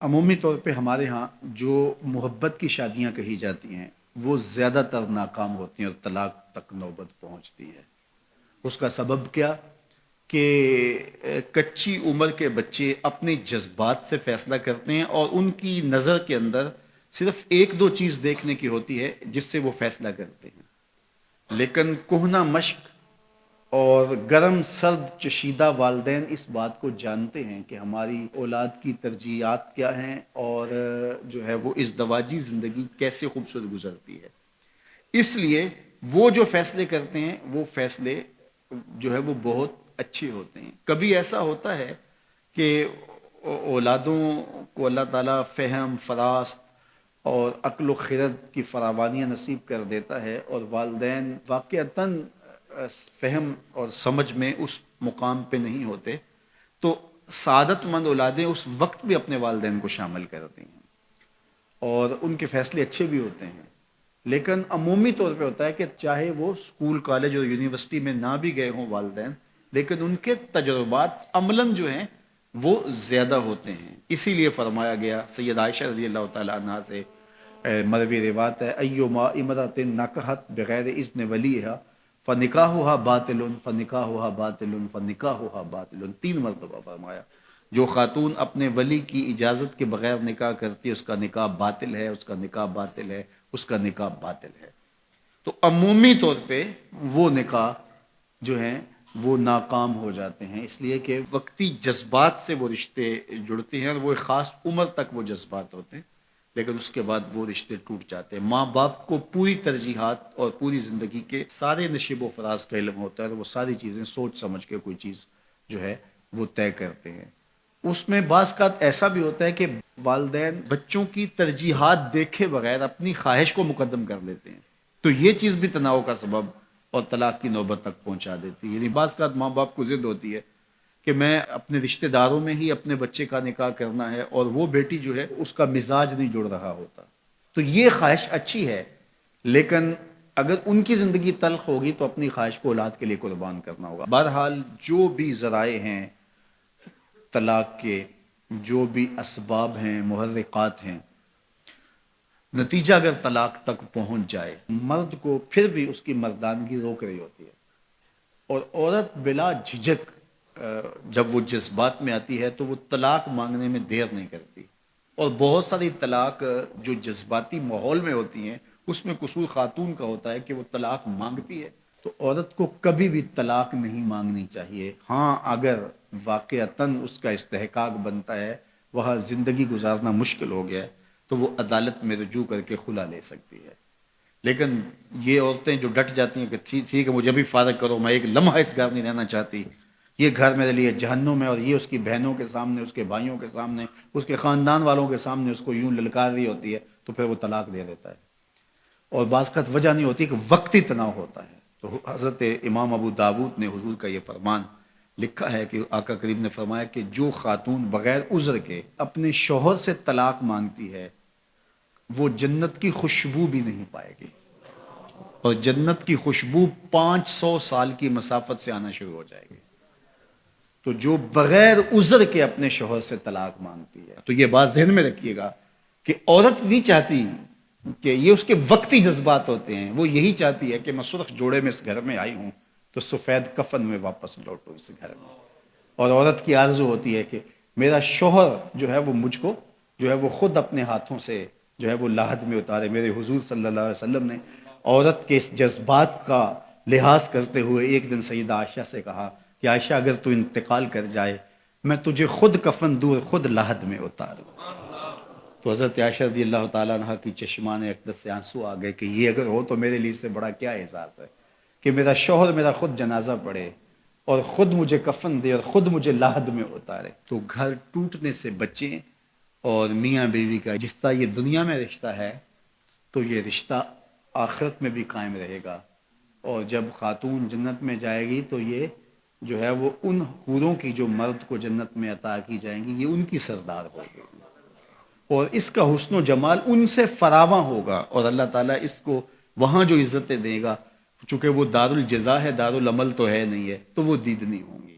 عمومی طور پہ ہمارے ہاں جو محبت کی شادیاں کہی جاتی ہیں وہ زیادہ تر ناکام ہوتی ہیں اور طلاق تک نوبت پہنچتی ہے۔ اس کا سبب کیا کہ کچی عمر کے بچے اپنے جذبات سے فیصلہ کرتے ہیں اور ان کی نظر کے اندر صرف ایک دو چیز دیکھنے کی ہوتی ہے جس سے وہ فیصلہ کرتے ہیں، لیکن کہنہ مشق اور گرم سرد چشیدہ والدین اس بات کو جانتے ہیں کہ ہماری اولاد کی ترجیحات کیا ہیں اور جو ہے وہ ازدواجی زندگی کیسے خوبصورت گزرتی ہے۔ اس لیے وہ جو فیصلے کرتے ہیں وہ فیصلے جو ہے وہ بہت اچھے ہوتے ہیں۔ کبھی ایسا ہوتا ہے کہ اولادوں کو اللہ تعالیٰ فہم، فراست اور عقل و خرد کی فراوانیاں نصیب کر دیتا ہے اور والدین واقعتاً فہم اور سمجھ میں اس مقام پہ نہیں ہوتے، تو سعادت مند اولادیں اس وقت بھی اپنے والدین کو شامل کرتی ہیں اور ان کے فیصلے اچھے بھی ہوتے ہیں۔ لیکن عمومی طور پہ ہوتا ہے کہ چاہے وہ اسکول، کالج اور یونیورسٹی میں نہ بھی گئے ہوں والدین، لیکن ان کے تجربات عملاً جو ہیں وہ زیادہ ہوتے ہیں۔ اسی لیے فرمایا گیا سید عائشہ رضی اللہ تعالیٰ عنہ سے مروی روایت ہے، ایما امرأۃ نکحت بغیر اذن ولیہا فنکاحها باطل فنکاحها باطل فنکاحها باطل، 3 مرتبہ فرمایا جو خاتون اپنے ولی کی اجازت کے بغیر نکاح کرتی ہے اس کا نکاح باطل ہے، اس کا نکاح باطل ہے، اس کا نکاح باطل ہے۔ تو عمومی طور پہ وہ نکاح جو ہیں وہ ناکام ہو جاتے ہیں، اس لیے کہ وقتی جذبات سے وہ رشتے جڑتے ہیں اور وہ ایک خاص عمر تک وہ جذبات ہوتے ہیں، لیکن اس کے بعد وہ رشتے ٹوٹ جاتے ہیں۔ ماں باپ کو پوری ترجیحات اور پوری زندگی کے سارے نشیب و فراز کا علم ہوتا ہے اور وہ ساری چیزیں سوچ سمجھ کے کوئی چیز جو ہے وہ طے کرتے ہیں۔ اس میں بعض کا ایسا بھی ہوتا ہے کہ والدین بچوں کی ترجیحات دیکھے بغیر اپنی خواہش کو مقدم کر لیتے ہیں، تو یہ چیز بھی تناؤ کا سبب اور طلاق کی نوبت تک پہنچا دیتی ہے۔ یعنی بعض کا ماں باپ کو ضد ہوتی ہے کہ میں اپنے رشتہ داروں میں ہی اپنے بچے کا نکاح کرنا ہے اور وہ بیٹی جو ہے اس کا مزاج نہیں جڑ رہا ہوتا، تو یہ خواہش اچھی ہے، لیکن اگر ان کی زندگی تلخ ہوگی تو اپنی خواہش کو اولاد کے لیے قربان کرنا ہوگا۔ بہرحال جو بھی ذرائع ہیں طلاق کے، جو بھی اسباب ہیں، محرکات ہیں، نتیجہ اگر طلاق تک پہنچ جائے مرد کو پھر بھی اس کی مردانگی روک رہی ہوتی ہے اور عورت بلا جھجک جب وہ جذبات میں آتی ہے تو وہ طلاق مانگنے میں دیر نہیں کرتی، اور بہت ساری طلاق جو جذباتی ماحول میں ہوتی ہیں اس میں قصور خاتون کا ہوتا ہے کہ وہ طلاق مانگتی ہے۔ تو عورت کو کبھی بھی طلاق نہیں مانگنی چاہیے، ہاں اگر واقعتاً اس کا استحقاق بنتا ہے، وہاں زندگی گزارنا مشکل ہو گیا ہے، تو وہ عدالت میں رجوع کر کے خلا لے سکتی ہے۔ لیکن یہ عورتیں جو ڈٹ جاتی ہیں کہ ٹھیک ہے مجھے بھی فارغ کرو، میں ایک لمحہ اس گھر نہیں رہنا چاہتی، یہ گھر میرے لیے جہنم ہے، اور یہ اس کی بہنوں کے سامنے، اس کے بھائیوں کے سامنے، اس کے خاندان والوں کے سامنے اس کو یوں للکار رہی ہوتی ہے، تو پھر وہ طلاق دے دیتا ہے۔ اور بعض کا وجہ نہیں ہوتی کہ وقتی تناؤ ہوتا ہے۔ تو حضرت امام ابو داود نے حضور کا یہ فرمان لکھا ہے کہ آقا کریم نے فرمایا کہ جو خاتون بغیر عذر کے اپنے شوہر سے طلاق مانگتی ہے وہ جنت کی خوشبو بھی نہیں پائے گی، اور جنت کی خوشبو 500 سال کی مسافت سے آنا شروع ہو جائے گی۔ تو جو بغیر عذر کے اپنے شوہر سے طلاق مانگتی ہے، تو یہ بات ذہن میں رکھیے گا کہ عورت نہیں چاہتی کہ یہ اس کے وقتی جذبات ہوتے ہیں، وہ یہی چاہتی ہے کہ میں سرخ جوڑے میں اس گھر میں آئی ہوں تو سفید کفن میں واپس لوٹوں اس گھر میں۔ اور عورت کی آرزو ہوتی ہے کہ میرا شوہر جو ہے وہ مجھ کو جو ہے وہ خود اپنے ہاتھوں سے جو ہے وہ لاحد میں اتارے۔ میرے حضور صلی اللہ علیہ وسلم نے عورت کے اس جذبات کا لحاظ کرتے ہوئے ایک دن سیدہ عائشہ سے کہا کہ عائشہ اگر تو انتقال کر جائے میں تجھے خود کفن دوں، خود لاحد میں اتاروں۔ تو حضرت عائشہ رضی اللہ تعالیٰ عنہ کی چشمان اقدس سے آنسو آ گئے کہ یہ اگر ہو تو میرے لیے اس سے بڑا کیا احساس ہے کہ میرا شوہر میرا خود جنازہ پڑھے اور خود مجھے کفن دے اور خود مجھے لاحد میں اتارے۔ تو گھر ٹوٹنے سے بچیں، اور میاں بیوی کا جس طرح یہ دنیا میں رشتہ ہے تو یہ رشتہ آخرت میں بھی قائم رہے گا، اور جب خاتون جنت میں جائے گی تو یہ جو ہے وہ ان حوروں کی جو مرد کو جنت میں عطا کی جائیں گی، یہ ان کی سردار ہوگی، اور اس کا حسن و جمال ان سے فراواں ہوگا، اور اللہ تعالیٰ اس کو وہاں جو عزتیں دے گا، چونکہ وہ دار الجزا ہے، دار العمل تو ہے نہیں ہے، تو وہ دیدنی ہوں گی۔